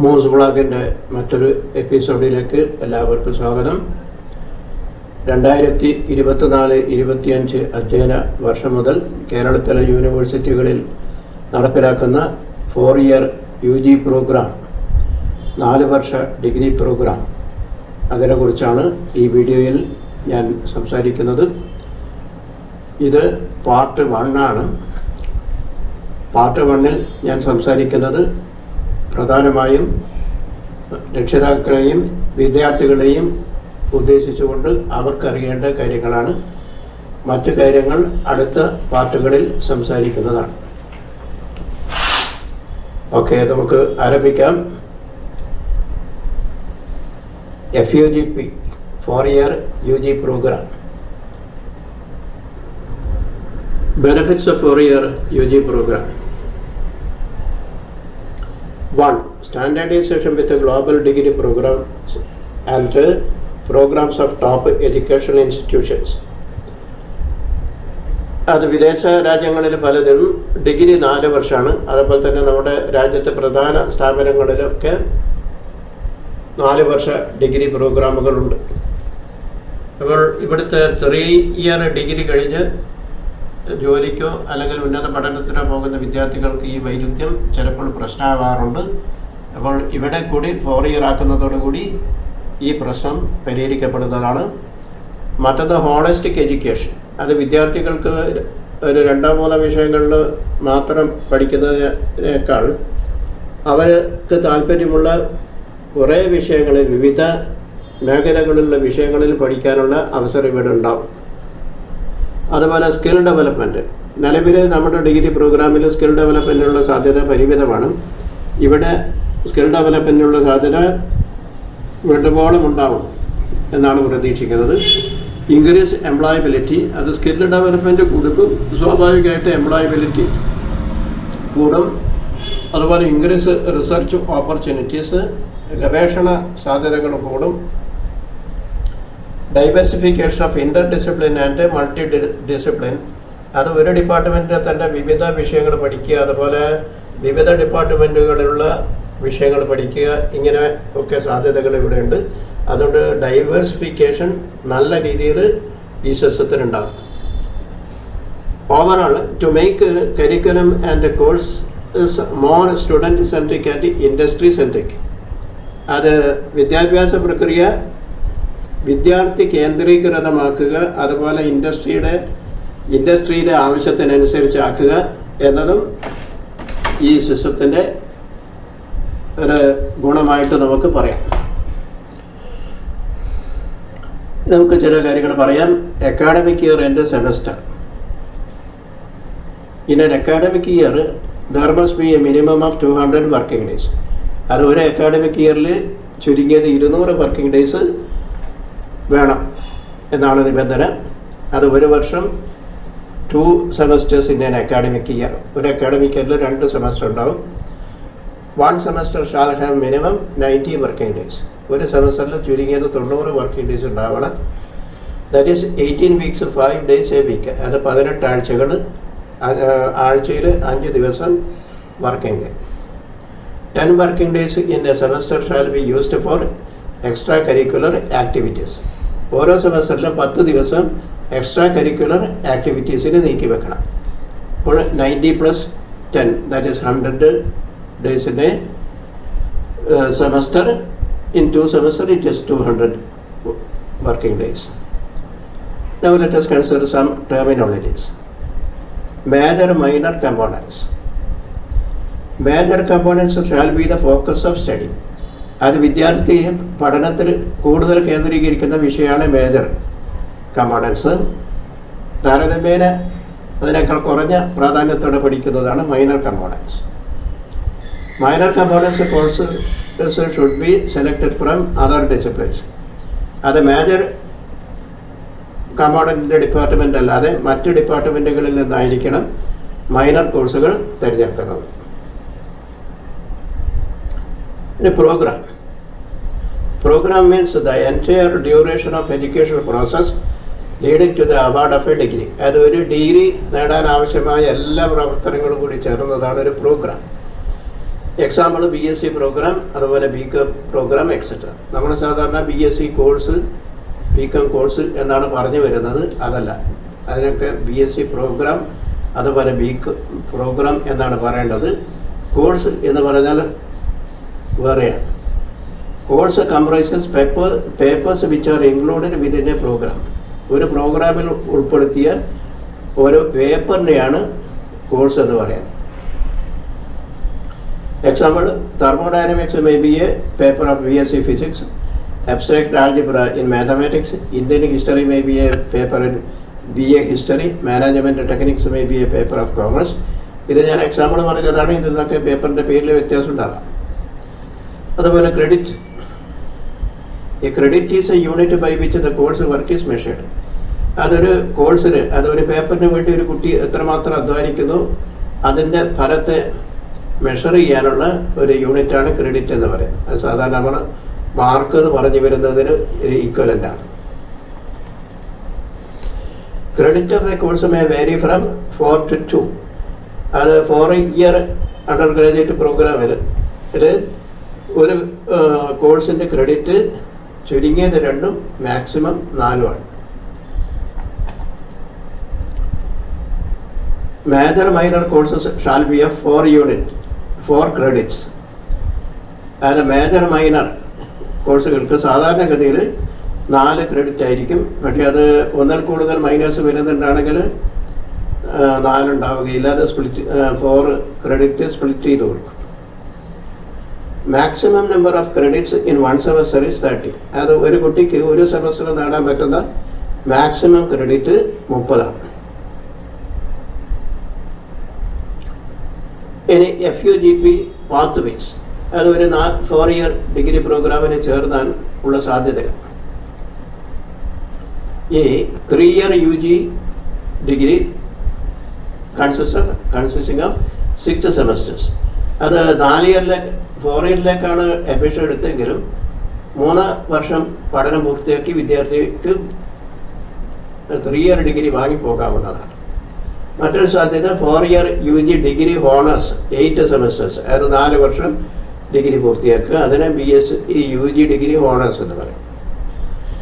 മൂസ് വ്ളോഗിൻ്റെ മറ്റൊരു എപ്പിസോഡിലേക്ക് എല്ലാവർക്കും സ്വാഗതം. 2024-25 അധ്യയന വർഷം മുതൽ കേരളത്തിലെ യൂണിവേഴ്സിറ്റികളിൽ നടപ്പിലാക്കുന്ന 4 ഇയർ UG പ്രോഗ്രാം, 4 വർഷ ഡിഗ്രി പ്രോഗ്രാം, അതിനെക്കുറിച്ചാണ് ഈ വീഡിയോയിൽ ഞാൻ സംസാരിക്കുന്നത്. ഇത് പാർട്ട് 1 ആണ്. പാർട്ട് 1-ൽ ഞാൻ സംസാരിക്കുന്നത് പ്രധാനമായും രക്ഷിതാക്കളെയും വിദ്യാർത്ഥികളെയും ഉദ്ദേശിച്ചുകൊണ്ട് അവർക്കറിയേണ്ട കാര്യങ്ങളാണ്. മറ്റു കാര്യങ്ങൾ അടുത്ത പാർട്ടുകളിൽ സംസാരിക്കുന്നതാണ്. ഓക്കെ, നമുക്ക് ആരംഭിക്കാം. FUGP 4 year UG program. Benefits of 4 year UG program. 1. Standardization with a global degree programs and programs of top educational institutions. അത് വിദേശ രാജ്യങ്ങളിൽ പലതിലും ഡിഗ്രി 4 വർഷമാണ്. അതുപോലെ തന്നെ നമ്മുടെ രാജ്യത്തെ പ്രധാന സ്ഥാപനങ്ങളിലൊക്കെ 4 വർഷ ഡിഗ്രി പ്രോഗ്രാമുകളുണ്ട്. അപ്പോൾ ഇവിടുത്തെ 3 ഇയർ ഡിഗ്രി കഴിഞ്ഞ് ജോലിക്കോ അല്ലെങ്കിൽ ഉന്നത പഠനത്തിനോ പോകുന്ന വിദ്യാർത്ഥികൾക്ക് ഈ വൈരുദ്ധ്യം ചിലപ്പോൾ പ്രശ്നമാകാറുണ്ട്. അപ്പോൾ ഇവിടെ കൂടി 4 ഇയർ ആക്കുന്നതോടുകൂടി ഈ പ്രശ്നം പരിഹരിക്കപ്പെടുന്നതാണ്. മറ്റൊന്ന് ഹോളിസ്റ്റിക് എഡ്യൂക്കേഷൻ. അത് വിദ്യാർത്ഥികൾക്ക് ഒരു 2-3 വിഷയങ്ങളിൽ മാത്രം പഠിക്കുന്നതിനേക്കാൾ അവർക്ക് താല്പര്യമുള്ള കുറേ വിഷയങ്ങളിൽ, വിവിധ മേഖലകളിലുള്ള വിഷയങ്ങളിൽ പഠിക്കാനുള്ള അവസരം ഇവിടെ ഉണ്ടാവും. അതുപോലെ സ്കിൽ ഡെവലപ്മെൻറ്റ്. നിലവിൽ നമ്മുടെ ഡിഗ്രി പ്രോഗ്രാമിൽ സ്കിൽ ഡെവലപ്മെൻറ്റിനുള്ള സാധ്യത പരിമിതമാണ്. ഇവിടെ സ്കിൽ ഡെവലപ്മെൻറ്റിനുള്ള സാധ്യത വേണ്ടുവോളം ഉണ്ടാവും എന്നാണ് പ്രതീക്ഷിക്കുന്നത്. Increase employability. അത് സ്കിൽ ഡെവലപ്മെൻറ്റ് കൂടുമ്പോൾ സ്വാഭാവികമായിട്ട് എംപ്ലോയബിലിറ്റി കൂടും. അതുപോലെ ഇൻക്രീസ് റിസർച്ച് ഓപ്പർച്യൂണിറ്റീസ്. ഗവേഷണ സാധ്യതകൾ കൂടും. Diversification of Inter discipline and multi discipline. അത് ഒരു ഡിപ്പാർട്ട്മെൻറ്റിൽ തന്നെ വിവിധ വിഷയങ്ങൾ പഠിക്കുക, അതുപോലെ വിവിധ ഡിപ്പാർട്ട്മെൻറ്റുകളിലുള്ള വിഷയങ്ങൾ പഠിക്കുക, ഇങ്ങനെ ഒക്കെ സാധ്യതകൾ ഇവിടെയുണ്ട്. അതുകൊണ്ട് ഡൈവേഴ്സിഫിക്കേഷൻ നല്ല രീതിയിൽ ഈ സിസ്റ്റത്തിനുണ്ടാകും. Overall to make curriculum and course more student centric and industry centric. അത് വിദ്യാഭ്യാസ പ്രക്രിയ വിദ്യാർത്ഥി കേന്ദ്രീകൃതമാക്കുക, അതുപോലെ ഇൻഡസ്ട്രിയുടെ ആവശ്യത്തിനനുസരിച്ച് ആക്കുക എന്നതും ഈ സിസ്റ്റത്തിൻ്റെ ഒരു ഗുണമായിട്ട് നമുക്ക് പറയാം. നമുക്ക് ചില കാര്യങ്ങൾ പറയാം. Academic year and semester. In an academic year there must be a minimum of 200 working days. അത് ഒരു അക്കാഡമിക് ഇയറിൽ ചുരുങ്ങിയത് 200 വർക്കിംഗ് ഡേയ്സ് വേണം എന്നാണ് നിബന്ധന. അത് ഒരു വർഷം 2 semesters in an academic year. ഒരു അക്കാഡമിക് ഇയറിൽ 2 സെമസ്റ്റർ ഉണ്ടാവും. 1 semester shall have minimum 90 working days. ഒരു സെമസ്റ്ററിൽ ചുരുങ്ങിയത് 90 വർക്കിംഗ് ഡേയ്സ് ഉണ്ടാവണം. That is 18 weeks 5 days a week. അത് 18 ആഴ്ചകൾ, ആഴ്ചയിൽ 5 ദിവസം working day. 10 working days in a semester shall be used for extra curricular activities. ഓരോ സെമസ്റ്ററിലും 10 ദിവസം എക്സ്ട്രാ കരിക്കുലർ ആക്ടിവിറ്റീസിന് നീക്കി വെക്കണം. അപ്പോൾ 90+10 that is 100 days in a semester. In 2 semesters it is 200 working days. Now let us consider some terminologies. Major minor components. Major components shall be the focus of study. അത് വിദ്യാർത്ഥി പഠനത്തിൽ കൂടുതൽ കേന്ദ്രീകരിക്കുന്ന വിഷയമാണ് major components. താരതമ്യേന അതിനേക്കാൾ കുറഞ്ഞ പ്രാധാന്യത്തോടെ പഠിക്കുന്നതാണ് minor components. Minor components courses should be selected from other disciplines. അത് മേജർ കമ്പോണൻറ്റിൻ്റെ ഡിപ്പാർട്ട്മെൻ്റ് അല്ലാതെ മറ്റ് ഡിപ്പാർട്ട്മെൻറ്റുകളിൽ നിന്നായിരിക്കണം മൈനർ കോഴ്സുകൾ തിരഞ്ഞെടുക്കുന്നത്. Program means the entire duration of educational process leading to the award of a degree. അത് ഒരു ഡിഗ്രി നേടാൻ ആവശ്യമായ എല്ലാ പ്രവർത്തനങ്ങളും കൂടി ചേർന്നതാണ് ഒരു പ്രോഗ്രാം. എക്സാമ്പിൾ BSc പ്രോഗ്രാം, അതുപോലെ BCom പ്രോഗ്രാം എക്സെട്ര. നമ്മൾ സാധാരണ BSc കോഴ്സ്, BCom കോഴ്സ് എന്നാണ് പറഞ്ഞു വരുന്നത്. അതല്ല, അതിനൊക്കെ BSc പ്രോഗ്രാം അതുപോലെ BCom പ്രോഗ്രാം എന്നാണ് പറയേണ്ടത്. കോഴ്സ് എന്ന് പറഞ്ഞാൽ വേറെയാണ്. Course comprises papers which are included within a program. ഒരു പ്രോഗ്രാമിൽ ഉൾപ്പെടുത്തിയ ഓരോ പേപ്പറിനെയാണ് കോഴ്സ് എന്ന് പറയാം. Example, thermodynamics may be a paper of BSc physics, abstract algebra in mathematics, Indian history may be a paper in BA history, management techniques may be a paper of commerce. ഇത് ഞാൻ example പറഞ്ഞതാണ്. ഇതിൽ നിന്നൊക്കെ പേപ്പറിൻ്റെ പേരിൽ വ്യത്യാസം ഉണ്ടാകാം. അതുപോലെ credit. A credit is a unit by which the course work is measured. അതൊരു കോഴ്സിന്, അതൊരു പേപ്പറിന് വേണ്ടി ഒരു കുട്ടി എത്രമാത്രം അധ്വാനിക്കുന്നു അതിൻ്റെ ഫലത്തെ മെഷർ ചെയ്യാനുള്ള ഒരു യൂണിറ്റാണ് ക്രെഡിറ്റ് എന്ന് പറയുന്നത്. അത് സാധാരണ നമ്മൾ മാർക്ക് എന്ന് പറഞ്ഞു വരുന്നതിന് ഈക്വലൻ്റ് ആണ്. Credit of a course may vary from 4 to 2. അത് 4 year അണ്ടർ ഗ്രാജുവേറ്റ് പ്രോഗ്രാമിൽ ഒരു കോഴ്സിൻ്റെ ക്രെഡിറ്റ് ചുരുങ്ങിയത് 2 മാക്സിമം 4 ആണ്. Major minor courses shall be of 4 units, 4 credits. And major minor കോഴ്സുകൾക്ക് സാധാരണഗതിയിൽ 4 ക്രെഡിറ്റ് ആയിരിക്കും. പക്ഷേ അത് ഒന്നിൽ കൂടുതൽ മൈനേഴ്സ് വരുന്നുണ്ടാണെങ്കിൽ 4 ഉണ്ടാവുകയില്ല. അത് 4 ക്രെഡിറ്റ് സ്പ്ലിറ്റ് ചെയ്ത് കൊടുക്കും. Maximum number of credits in 1 semester is 30. അത് ഒരു കുട്ടിക്ക് ഒരു സെമസ്റ്റർ നേടാൻ പറ്റുന്ന മാക്സിമം ക്രെഡിറ്റ് 30 ആണ്. ഇനി FUGP പാത്വേസ്, അത് ഒരു 4 year ഡിഗ്രി പ്രോഗ്രാമിന് ചേർന്നാൽ ഉള്ള സാധ്യതകൾ. ഈ 3 year UG degree consisting of 6 semesters. അത് 4 ഇയറിലേക്കാണ് അഡ്മിഷൻ എടുത്തെങ്കിലും 3 വർഷം പഠനം പൂർത്തിയാക്കി വിദ്യാർത്ഥിക്ക് 3 year ഡിഗ്രി വാങ്ങിപ്പോകാവുന്നതാണ്. മറ്റൊരു സാധ്യത 4 year UG degree honours 8 semesters. അത് 4 വർഷം ഡിഗ്രി പൂർത്തിയാക്കുക. അതിനെ BSc UG ഡിഗ്രി ഹോണേഴ്സ് എന്ന് പറയും.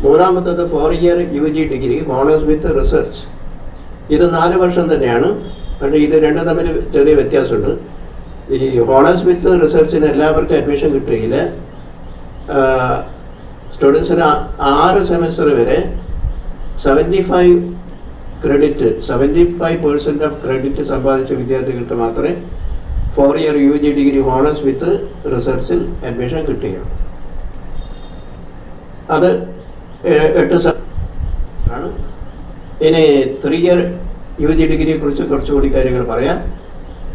മൂന്നാമത്തത് 4 year UG degree honours with research. ഇത് 4 വർഷം തന്നെയാണ്. പക്ഷേ ഇത് രണ്ടും തമ്മിൽ ചെറിയ വ്യത്യാസമുണ്ട്. ഈ ഹോണേഴ്സ് വിത്ത് റിസർച്ചിന് എല്ലാവർക്കും അഡ്മിഷൻ കിട്ടുകയില്ല. സ്റ്റുഡൻസിന് 6 semester വരെ 75% ഓഫ് ക്രെഡിറ്റ് സമ്പാദിച്ച വിദ്യാർത്ഥികൾക്ക് മാത്രമേ 4 year UG ഡിഗ്രി ഹോണേഴ്സ് വിത്ത് റിസർച്ചിൽ അഡ്മിഷൻ കിട്ടുകയുള്ളൂ. അത് 8 ആണ്. ഇനി 3 year UG ഡിഗ്രിയെ കുറിച്ച് കുറച്ചുകൂടി കാര്യങ്ങൾ പറയാം.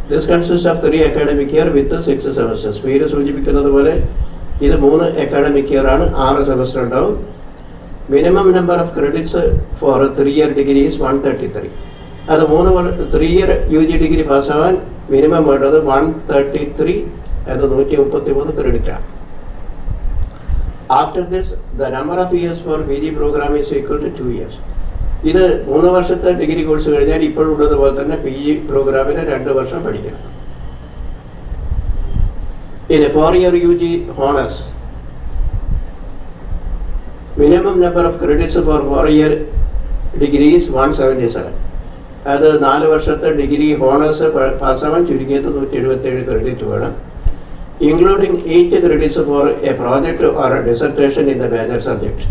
This consist of 3 academic year with 6 semesters. പേര് സൂചിപ്പിക്കുന്നത് പോലെ ഇത് 3 academic year ആണ്. 6 semester ഉണ്ടാവും. Minimum number of credits for 3 year degree is 133. അത് 3 year UG ഡിഗ്രി പാസ്സാവാൻ മിനിമം വേണ്ടത് 133, അത് 133 ക്രെഡിറ്റ് ആണ്. After this the number of years for PG program is equal to 2 years. ഇത് 3 വർഷത്തെ ഡിഗ്രി കോഴ്സ് കഴിഞ്ഞാൽ ഇപ്പോഴുള്ളതുപോലെ തന്നെ PG പ്രോഗ്രാമിന് 2 വർഷം പഠിക്കണം. ഇനി 4 year UG honours, minimum number of credits for 4 year degree is 177. അത് 4 വർഷത്തെ ഡിഗ്രി ഹോണേഴ്സ് പാസ്സാവാൻ ചുരുങ്ങിയത് 177 ക്രെഡിറ്റ് വേണം. Including 8 credits for a project or a dissertation in the major subject.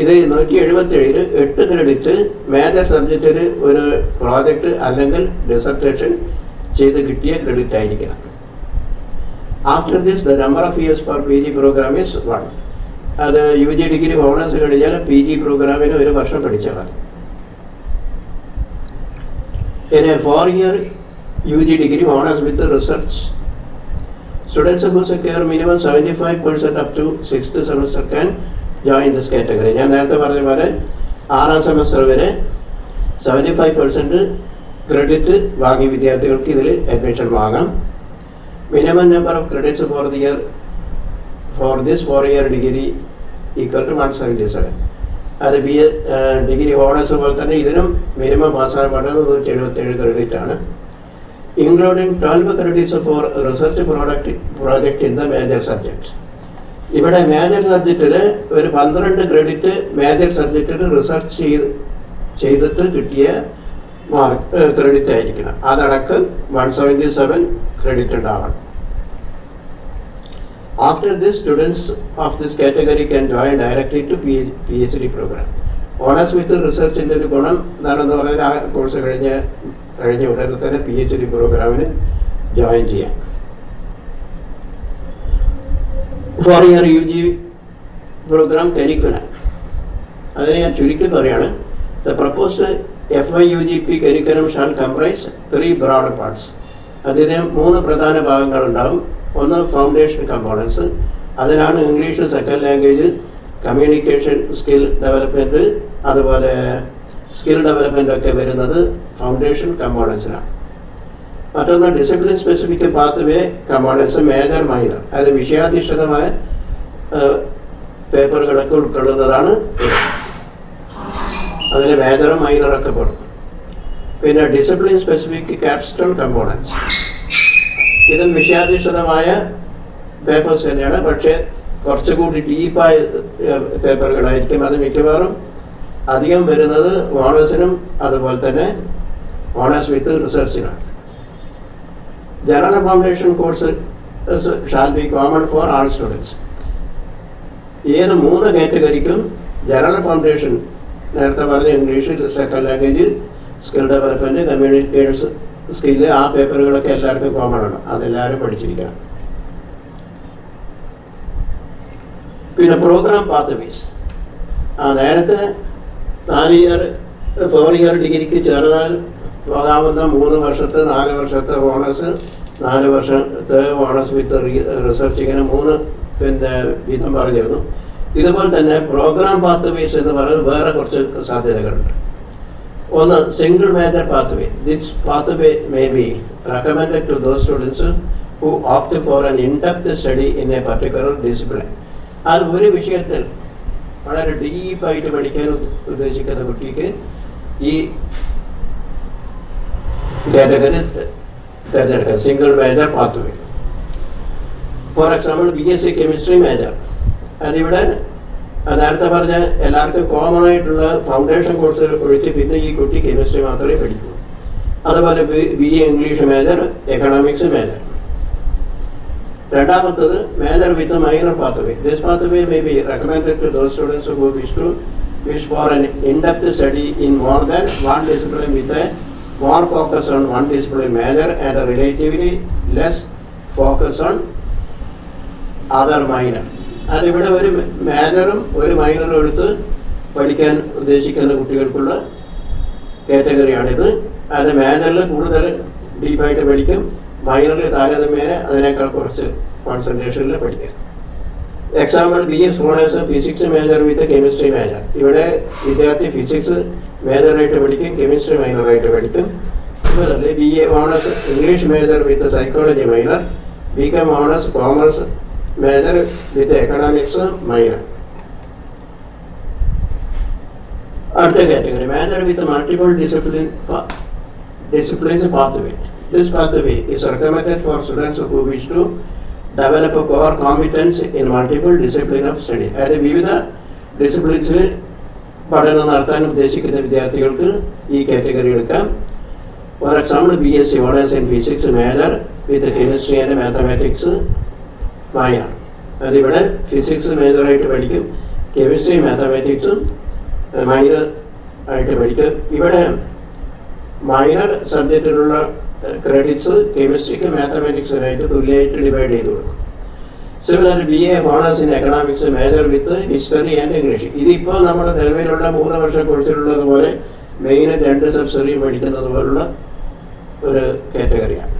ഇത് 177 8 ക്രെഡിറ്റ് മേജർ സബ്ജക്റ്റിൽ ഒരു പ്രോജക്റ്റ് അല്ലെങ്കിൽ ഡിസർട്ടേഷൻ ചെയ്ത് കിട്ടിയ ക്രെഡിറ്റ് ആയിരിക്കണം. After this the number of years for PG program is 1. അത് UG ഡിഗ്രി ഹോണേഴ്സ് കഴിഞ്ഞാൽ PG പ്രോഗ്രാമിന് 1 വർഷം പഠിച്ചാൽ മതി. ഇനി 4 year UG degree honors with the research. Students who secure minimum 75% up to 6th semester can join this category. ഞാൻ നേരത്തെ പറഞ്ഞ പോലെ 6ാം സെമസ്റ്റർ വരെ 75% ക്രെഡിറ്റ് വാങ്ങിയ വിദ്യാർത്ഥികൾക്ക് ഇതിൽ അഡ്മിഷൻ വാങ്ങാം. Minimum number of credits for the year for this 4 year degree equal to 177. അത് ഡിഗ്രി ഹോണേഴ്സ് പോലെ തന്നെ ഇതിനും മിനിമം പാസ്സാകാൻ വേണ്ടത് 177 ക്രെഡിറ്റ് ആണ്. including 12 credits for research project in the major subject. ഇവിടെ മേജർ സബ്ജക്റ്റിൽ ഒരു 12 ക്രെഡിറ്റ് മേജർ സബ്ജക്റ്റിൽ റിസർച്ച് ചെയ്തിട്ട് കിട്ടിയ ക്രെഡിറ്റ് ആയിരിക്കണം. അതടക്കം 177 ക്രെഡിറ്റ് ഉണ്ടാവണം. After this, students of this category can join directly to PhD program. Honours with റിസർച്ചിൻ്റെ ഒരു ഗുണം എന്താണെന്ന് പറഞ്ഞാൽ ആ കോഴ്സ് കഴിഞ്ഞ ഉടനെ തന്നെ PhD പ്രോഗ്രാമിന് ജോയിൻ ചെയ്യാം. 4-year UG പ്രോഗ്രാം കരിക്കുലം, അതിനെ ഞാൻ ചുരുക്കി പറയാണ്. The proposed FYUGP curriculum shall comprise 3 broad parts. അതിന് 3 പ്രധാന ഭാഗങ്ങളുണ്ടാവും. ഒന്ന് ഫൗണ്ടേഷൻ കമ്പോണൻസ്, അതിനാണ് English second language, communication skill development, അതുപോലെ സ്കിൽ ഡെവലപ്മെൻ്റ് ഒക്കെ വരുന്നത് ഫൗണ്ടേഷൻ കമ്പോണൻസിനാണ്. മറ്റൊന്ന് discipline specific pathway components, major minor, അതായത് വിഷയാധിഷ്ഠിതമായ പേപ്പറുകളൊക്കെ ഉൾക്കൊള്ളുന്നതാണ്. അതിൽ മേജറും മൈനറൊക്കെ പെടും. പിന്നെ ഡിസിപ്ലിൻ സ്പെസിഫിക് ക്യാപ്സ്റ്റോൺ കമ്പോണൻസ്, ഇതും വിഷയാധിഷ്ഠിതമായ പേപ്പേഴ്സ് തന്നെയാണ്, പക്ഷേ കുറച്ചുകൂടി ഡീപ്പായ പേപ്പറുകളായിരിക്കും. അത് മിക്കവാറും അധികം വരുന്നത് ഓണേഴ്സിനും അതുപോലെ തന്നെ ഓണേഴ്സ് വിത്ത് റിസർച്ചിനാണ്. General foundation course shall be common for all students. ഏത് 3 കാറ്റഗറിക്കും ജനറൽ ഫൗണ്ടേഷൻ, നേരത്തെ പറഞ്ഞ English second language, skill development, communications skill, ആ പേപ്പറുകളൊക്കെ എല്ലാവർക്കും കോമൺ ആണ്. അതെല്ലാവരും പഠിച്ചിരിക്കണം. പിന്നെ പ്രോഗ്രാം പാത്ത് വേസ്, നേരത്തെ 4 ഇയർ ഡിഗ്രിക്ക് ചേർന്നാൽ പോകാവുന്ന 3 വർഷത്തെ 4 വർഷത്തെ ഓണേഴ്സ്, 4 വർഷത്തെ ഓണേഴ്സ് വിത്ത് റിസർച്ച്, ഇങ്ങനെ 3 വിധം പറഞ്ഞിരുന്നു. ഇതുപോലെ തന്നെ പ്രോഗ്രാം പാത്ത് വേസ് എന്ന് പറയുന്നത് വേറെ കുറച്ച് സാധ്യതകളുണ്ട്. ഒന്ന് single major pathway. This pathway may be recommended to those students who opt for an in depth study in a particular discipline. അത് ഒരു വിഷയത്തിൽ വളരെ ഡീപ്പായിട്ട് പഠിക്കാൻ ഉദ്ദേശിക്കുന്ന കുട്ടിക്ക് ഈ കാറ്റഗറി തിരഞ്ഞെടുക്കാം, single major path way. For example BSc chemistry major, അതിവിടെ നേരത്തെ പറഞ്ഞ എല്ലാവർക്കും കോമൺ ആയിട്ടുള്ള ഫൗണ്ടേഷൻ കോഴ്സ് ഒഴിച്ച് പിന്നെ ഈ കുട്ടി കെമിസ്ട്രി മാത്രമേ പഠിക്കൂ. അതുപോലെ BA English major, economics major. രണ്ടാമത്തത് major with minor pathway. This pathway may be recommended to those students who wish for an in-depth study in more than one discipline with a more focus on one discipline major and a relatively less focus on other minor. അതിവിടെ ഒരു മേജറും ഒരു മൈനറും എടുത്ത് പഠിക്കാൻ ഉദ്ദേശിക്കുന്ന കുട്ടികൾക്കുള്ള കാറ്റഗറിയാണിത്. അത് മേജറിൽ കൂടുതൽ ഡീപ്പായിട്ട് പഠിക്കും, മൈനറിൽ താരതമ്യേന അതിനേക്കാൾ കുറച്ച് കോൺസെൻട്രേഷനിൽ പഠിക്കാം. Example BS honours physics major with chemistry major. ഇവിടെ വിദ്യാർത്ഥി ഫിസിക്സ് മേജറായിട്ട് പഠിക്കും, കെമിസ്ട്രി മൈനറായിട്ട് പഠിക്കും. അതുപോലെ BA honours English major with psychology minor, BCom honours commerce major with economics minor. അടുത്ത category major with multiple disciplines pathway. This pathway is recommended for students who wish to develop a core competence in multiple discipline of study. അതായത് വിവിധ ഡിസിപ്ലിൻസിൽ പഠനം നടത്താൻ ഉദ്ദേശിക്കുന്ന വിദ്യാർത്ഥികൾക്ക് ഈ category എടുക്കാം. For example BSc owners in physics major with chemistry and mathematics minor. അതിവിടെ physics മേജറായിട്ട് പഠിക്കും, കെമിസ്ട്രി മാത്തമാറ്റിക്സും മൈനർ ആയിട്ട് പഠിക്കും. ഇവിടെ മൈനർ സബ്ജക്റ്റിലുള്ള ക്രെഡിറ്റ്സ് കെമിസ്ട്രിക്ക് മാത്തമാറ്റിക്സിനായിട്ട് തുല്യമായിട്ട് ഡിവൈഡ് ചെയ്ത് കൊടുക്കും. Similar BA owners in economics major with history and English. ഇതിപ്പോൾ നമ്മുടെ നിലവിലുള്ള 3 വർഷ കോഴ്സിലുള്ളതുപോലെ മെയിൻ 2 സബ്സിഡിയും പഠിക്കുന്നത് പോലുള്ള ഒരു കാറ്റഗറിയാണ്.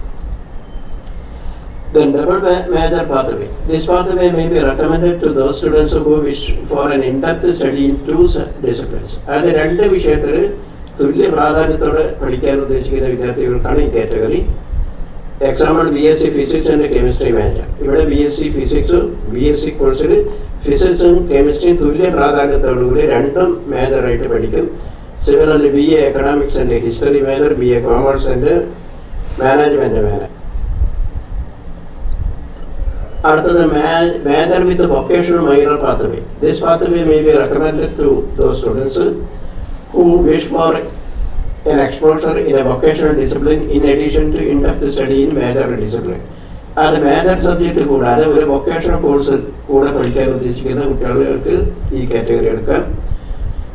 Then double major pathway. This pathway may be recommended to those students who wish for an in-depth study in 2 disciplines. അത് 2 വിഷയത്തിൽ തുല്യ പ്രാധാന്യത്തോടെ പഠിക്കാൻ ഉദ്ദേശിക്കുന്ന വിദ്യാർത്ഥികൾക്കാണ് ഈ category. Example BSc physics and chemistry major. ഇവിടെ BSc ഫിസിക്സും BSc കോഴ്സിൽ ഫിസിക്സും കെമിസ്ട്രിയും തുല്യ പ്രാധാന്യത്തോടുകൂടി 2ഉം മേജറായിട്ട് പഠിക്കും. Similarly BA economics and history major, BA commerce and management. അടുത്തത് major with vocational minor pathway. This pathway may be recommended to those students who wish for an exposure in a vocational discipline in addition to in-depth study in major discipline. അത് major subject കൂടാതെ ഒരു vocational course കൂടെ പഠിക്കാൻ ഉദ്ദേശിക്കുന്ന കുട്ടികൾക്ക് ഈ category എടുക്കാം.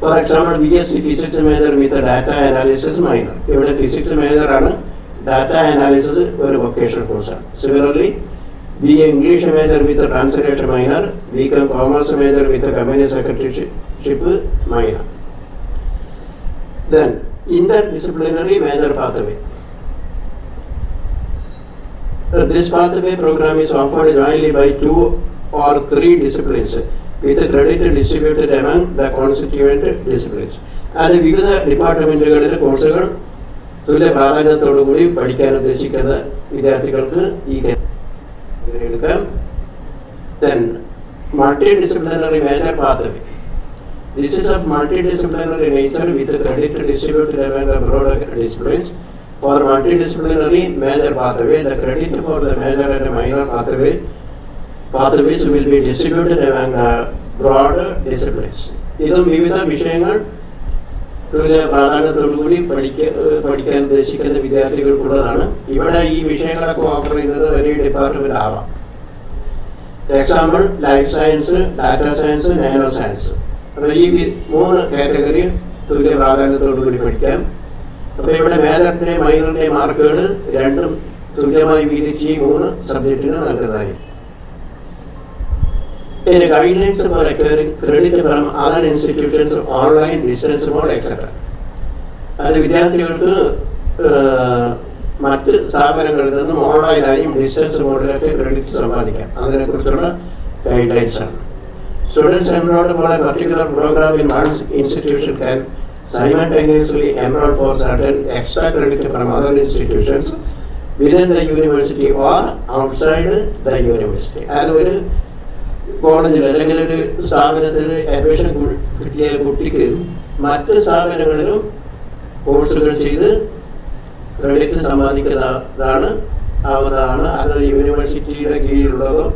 For example BSc physics major with data analysis minor. ഇവിടെ ഫിസിക്സ് മേജർ ആണ്, ഡാറ്റ അനാലിസിസ് ഒരു വൊക്കേഷണൽ കോഴ്സാണ്. Similarly BA English major with translation minor, BCom commerce major with company secretaryship minor. Then interdisciplinary major pathway. This pathway program is offered jointly by 2 or 3 disciplines with credit distributed among the constituent disciplines. അത് വിവിധ ഡിപ്പാർട്ട്മെന്റുകളിലെ കോഴ്സുകൾ തുല്യ പ്രാധാന്യത്തോടുകൂടി പഠിക്കാൻ ഉദ്ദേശിക്കുന്ന വിദ്യാർത്ഥികൾക്ക് ഈ എടുക്കാം. Then multidisciplinary major pathway. This is of multidisciplinary nature with credit distributed among the broad disciplines. For multidisciplinary major pathway, the credit for the major and minor pathways will be distributed among the broad disciplines. ഇതും വിവിധ വിഷയങ്ങൾ തുല്യ പ്രാധാന്യത്തോടുകൂടി പഠിക്കാൻ ഉദ്ദേശിക്കുന്ന വിദ്യാർത്ഥികൾക്കുള്ളതാണ്. ഇവിടെ ഈ വിഷയങ്ങളൊക്കെ offer ചെയ്യുന്നത് വലിയ ഡിപ്പാർട്ട്മെന്റ് ആവാം. Example life science, data science, nano science. അപ്പോൾ ഈ 3 കാറ്റഗറി തുല്യ പ്രാധാന്യത്തോടുകൂടി പഠിക്കാം. അപ്പോൾ ഇവിടെ മേജറിന്റെ മൈനറിന്റെ മാർക്കുകൾ രണ്ടും തുല്യമായി വീതിച്ച് 3 സബ്ജക്റ്റിന് നൽകുന്നതായി. പിന്നെ guidelines for acquiring credit from other institutions, online, distance mode etcetera. അത് വിദ്യാർത്ഥികൾക്ക് മറ്റ് സ്ഥാപനങ്ങളിൽ നിന്നും ഓൺലൈനായും ഡിസ്റ്റൻസ് മോഡിലൊക്കെ ക്രെഡിറ്റ് സമ്പാദിക്കാം. അതിനെക്കുറിച്ചുള്ള ഗൈഡ്ലൈൻസ് ആണ്. Students enrolled for a particular program in one institution can simultaneously enroll for certain extra credit from other institutions within the university or outside the university. അത് ഒരു കോളേജിൽ അല്ലെങ്കിൽ ഒരു സ്ഥാപനത്തിൽ അഡ്മിഷൻ കിട്ടിയ കുട്ടിക്ക് മറ്റ് സ്ഥാപനങ്ങളിലും കോഴ്സുകൾ ചെയ്ത് ക്രെഡിറ്റ് സമ്പാദിക്കുന്നതാണ് ആവുന്നതാണ്. അത് യൂണിവേഴ്സിറ്റിയുടെ കീഴിലുള്ളതോ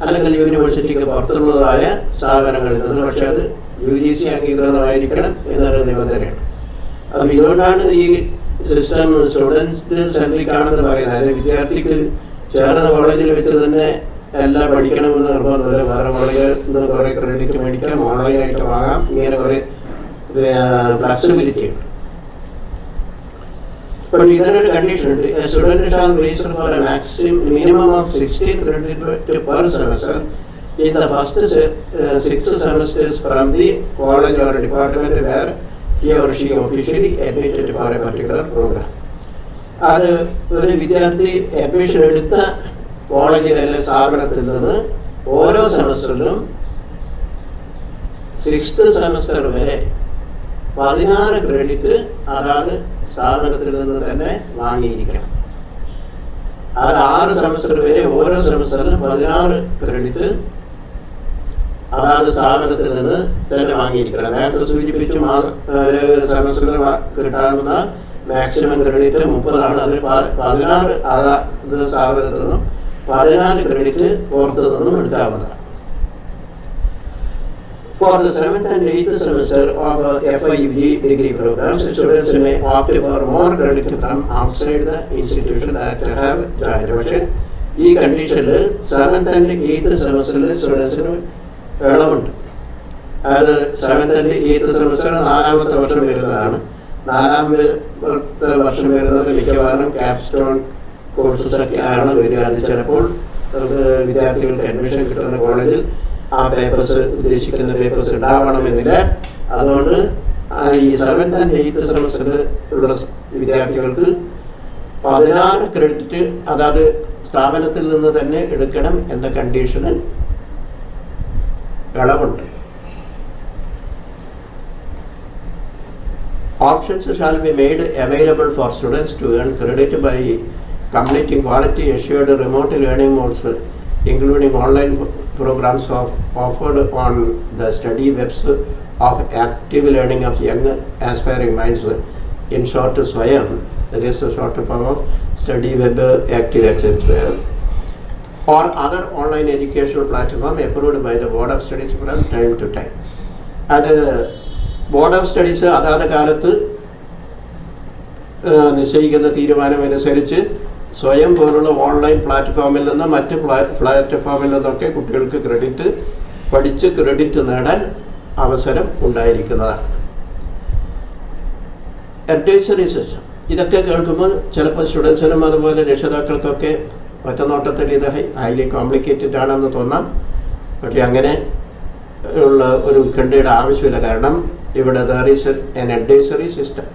അല്ലെങ്കിൽ യൂണിവേഴ്സിറ്റിക്ക് പുറത്തുള്ളതായ സ്ഥാപനങ്ങളിൽ നിന്ന്. പക്ഷെ അത് UGC അംഗീകൃതമായിരിക്കണം എന്നൊരു നിബന്ധനയാണ്. അപ്പം ഇതുകൊണ്ടാണ് ഈ സിസ്റ്റം സ്റ്റുഡൻറ് സെൻട്രിക് ആണെന്ന് പറയുന്നത്. അതായത് വിദ്യാർത്ഥിക്ക് ചേർന്ന കോളേജിൽ വെച്ച് തന്നെ എല്ലാം പഠിക്കണമെന്ന് നിർബന്ധമില്ല. വേറെ കോളേജിൽ നിന്ന് കുറേ ക്രെഡിറ്റ് മേടിക്കാം, ഓൺലൈനായിട്ട് വാങ്ങാം. ഇങ്ങനെ കുറേ ഫ്ലെക്സിബിലിറ്റി ഉണ്ട്. But ഇതിനൊരു കണ്ടീഷൻ ഉണ്ട്. Student shall register four A minimum of 16 credit per semester in the first 6 semesters from the college or department where he or she officially admitted for a particular program. അത് ഒരു വിദ്യാർത്ഥി admission എടുത്ത കോളേജിലെ സ്ഥാപനത്തിൽ നിന്ന് ഓരോ സെമസ്റ്ററിലും 6th semester വരെ 16 credit അതാത് സ്ഥാപനത്തിൽ നിന്ന് തന്നെ വാങ്ങിയിരിക്കണം. അത് 6 സെമസ്റ്റർ വരെ ഓരോ സെമസ്റ്ററിലും 16 ക്രെഡിറ്റ് അതാത് സ്ഥാപനത്തിൽ നിന്ന് തന്നെ വാങ്ങിയിരിക്കണം. നേരത്തെ സൂചിപ്പിച്ചു ഒരു സെമസ്റ്ററിൽ കിട്ടാവുന്ന മാക്സിമം ക്രെഡിറ്റ് 30 ആണ്. അതിൽ 16 അതാത് സ്ഥാപനത്തിൽ നിന്നും 14 ക്രെഡിറ്റ് പുറത്തു നിന്നും എടുക്കാവുന്നതാണ്. For the 7th and 8th semester of FIUG degree programs, students may opt for more credit from outside the institution that have joined. പക്ഷേ ഈ കണ്ടീഷനിൽ 7th and 8th സെമസ്റ്ററിൽ സ്റ്റുഡൻസിന് ഇളവുണ്ട്. അതായത് 7th and 8th സെമസ്റ്റർ 4ാമത്തെ വർഷം വരുന്നതാണ്. 4ാമത്തെ വർഷം വരുന്നത് മിക്കവാറും ക്യാപ്സ്റ്റോൺ കോഴ്സസ് ഒക്കെ ആണ് വരിക. അത് ചിലപ്പോൾ വിദ്യാർത്ഥികൾക്ക് അഡ്മിഷൻ കിട്ടുന്ന കോളേജിൽ ആ പേപ്പേഴ്സ് ഉദ്ദേശിക്കുന്ന പേപ്പേഴ്സ് ഉണ്ടാവണമെന്നില്ല. അതുകൊണ്ട് ഈ 7th and 8th സെമസ്റ്ററിൽ ഉള്ള വിദ്യാർത്ഥികൾക്ക് 16 ക്രെഡിറ്റ് അതാത് സ്ഥാപനത്തിൽ നിന്ന് തന്നെ എടുക്കണം എന്ന കണ്ടീഷന് ഇളവുണ്ട്. Options shall be made available for students to earn credit by completing quality assured remote learning modes, including online programs offered on the study webs of active learning of young aspiring minds, in short SWAYAM, that is a short form of StudyWeb, ActiveX, or other online educational platform approved by the Board of Studies from time to time. അത് board of studies അതാത് കാലത്ത് നിശ്ചയിക്കുന്ന തീരുമാനമനുസരിച്ച് സ്വയം പോലുള്ള online പ്ലാറ്റ്ഫോമിൽ നിന്ന് മറ്റ് പ്ലാറ്റ്ഫോമിൽ നിന്നൊക്കെ കുട്ടികൾക്ക് പഠിച്ച് ക്രെഡിറ്റ് നേടാൻ അവസരം ഉണ്ടായിരിക്കുന്നതാണ്. അഡ്വൈസറി സിസ്റ്റം ഇതൊക്കെ കേൾക്കുമ്പോൾ ചിലപ്പോൾ സ്റ്റുഡൻസിനും അതുപോലെ രക്ഷിതാക്കൾക്കൊക്കെ ഒറ്റനോട്ടത്തിൽ ഇത് ഹൈലി കോംപ്ലിക്കേറ്റഡ് ആണെന്ന് തോന്നാം. പക്ഷെ അങ്ങനെ ഉള്ള ഒരു ഉത്കണ്ഠയുടെ ആവശ്യമില്ല. കാരണം ഇവിടെ there is an advisory system.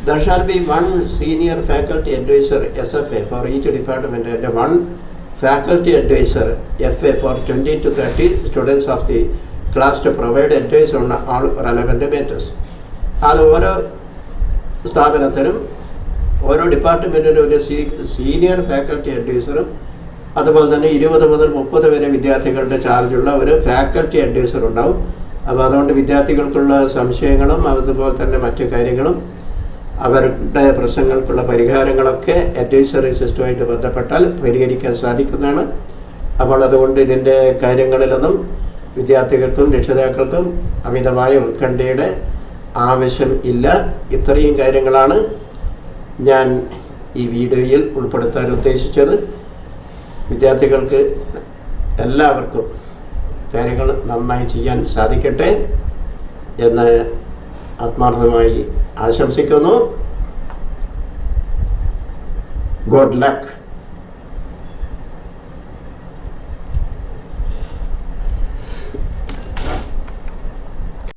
There shall be one senior faculty advisor SFA for each department and one faculty advisor FA for 20 to 30 students of the class to provide advice on all relevant matters. അത് ഓരോ സ്ഥാപനത്തിനും ഓരോ ഡിപ്പാർട്ട്മെൻറ്റിനും ഒരു senior faculty അഡ്വൈസറും അതുപോലെ തന്നെ 20 മുതൽ 30 വരെ വിദ്യാർത്ഥികളുടെ ചാർജുള്ള ഒരു ഫാക്കൽറ്റി അഡ്വൈസർ ഉണ്ടാവും. അപ്പോൾ അതുകൊണ്ട് വിദ്യാർത്ഥികൾക്കുള്ള സംശയങ്ങളും അതുപോലെ തന്നെ മറ്റു കാര്യങ്ങളും അവരുടെ പ്രശ്നങ്ങൾക്കുള്ള പരിഹാരങ്ങളൊക്കെ അഡ്വൈസറി സിസ്റ്റവുമായിട്ട് ബന്ധപ്പെട്ടാൽ പരിഹരിക്കാൻ സാധിക്കുന്നതാണ്. അപ്പോൾ അതുകൊണ്ട് ഇതിൻ്റെ കാര്യങ്ങളിലൊന്നും വിദ്യാർത്ഥികൾക്കും രക്ഷിതാക്കൾക്കും അമിതമായ ഉത്കണ്ഠയുടെ ആവശ്യം ഇല്ല. ഇത്രയും കാര്യങ്ങളാണ് ഞാൻ ഈ വീഡിയോയിൽ ഉൾപ്പെടുത്താൻ ഉദ്ദേശിച്ചത്. വിദ്യാർത്ഥികൾക്ക് എല്ലാവർക്കും കാര്യങ്ങൾ നന്നായി ചെയ്യാൻ സാധിക്കട്ടെ എന്ന് ആത്മാർത്ഥമായി ആശംസിക്കുന്നു. Good luck.